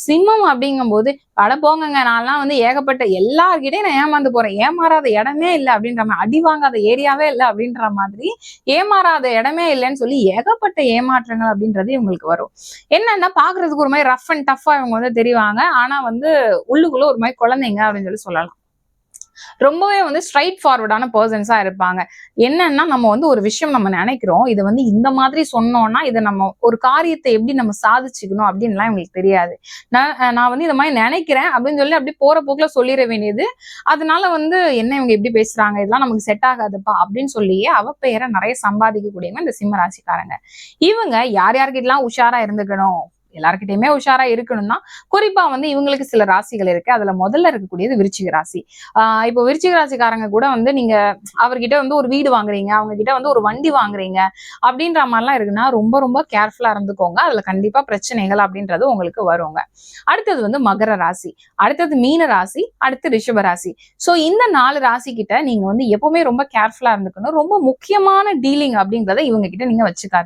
சிம்மம் அப்படிங்கும்போது அட போங்கங்க, நான்லாம் வந்து ஏகப்பட்ட எல்லார்கிட்டையும் நான் ஏமாந்து போறேன், ஏமாறாத இடமே இல்லை அப்படின்ற மாதிரி, அடி வாங்காத ஏரியாவே இல்லை அப்படின்ற மாதிரி, ஏமாறாத இடமே இல்லைன்னு சொல்லி ஏகப்பட்ட ஏமாற்றங்கள் அப்படின்றது இவங்களுக்கு வரும். என்னன்னா பாக்குறதுக்கு ஒரு மாதிரி ரஃப் அண்ட் டஃபா இவங்க வந்து தெரிவாங்க. ஆனா வந்து உள்ளுக்குள்ள ஒரு மாதிரி குழந்தைங்க அப்படின்னு சொல்லி சொல்லலாம். ரொம்பவே வந்து ஸ்ட்ரைட் ஃபார்வர்டான பர்சன்ஸா இருப்பாங்க. என்னன்னா நம்ம வந்து ஒரு விஷயம் நம்ம நினைக்கிறோம், இதை வந்து இந்த மாதிரி சொன்னோம்னா இதை நம்ம ஒரு காரியத்தை எப்படி நம்ம சாதிச்சுக்கணும் அப்படின்லாம் இவங்களுக்கு தெரியாது. நான் வந்து இந்த மாதிரி நினைக்கிறேன் அப்படின்னு சொல்லி அப்படி போற போக்குல சொல்லிட வேண்டியது. அதனால வந்து என்ன இவங்க எப்படி பேசுறாங்க, இதெல்லாம் நமக்கு செட் ஆகாதுப்பா அப்படின்னு சொல்லியே அவ பெயரை நிறைய சம்பாதிக்கக்கூடியவங்க இந்த சிம்ம ராசிக்காரங்க. இவங்க யார் யார்கிட்டலாம் உஷாரா இருந்துக்கணும், எல்லார்கிட்டயுமே உஷாரா இருக்கணும்னா குறிப்பா வந்து இவங்களுக்கு சில ராசிகள் இருக்கு. அதுல முதல்ல இருக்கக்கூடியது விருச்சிக ராசி. இப்போ விருச்சிக ராசிக்காரங்க கூட வந்து நீங்க அவர்கிட்ட வந்து ஒரு வீடு வாங்குறீங்க, அவங்க கிட்ட வந்து ஒரு வண்டி வாங்குறீங்க அப்படின்ற மாதிரிலாம் இருக்குன்னா ரொம்ப ரொம்ப கேர்ஃபுல்லா இருந்துக்கோங்க. அதுல கண்டிப்பா பிரச்சனைகள் அப்படின்றது உங்களுக்கு வருங்க. அடுத்தது வந்து மகர ராசி, அடுத்தது மீன ராசி, அடுத்து ரிஷப ராசி. சோ இந்த 4 ராசி கிட்ட நீங்க வந்து எப்பவுமே ரொம்ப கேர்ஃபுல்லா இருந்துக்கணும். ரொம்ப முக்கியமான டீலிங் அப்படின்றத இவங்க கிட்ட நீங்க வச்சுக்காது.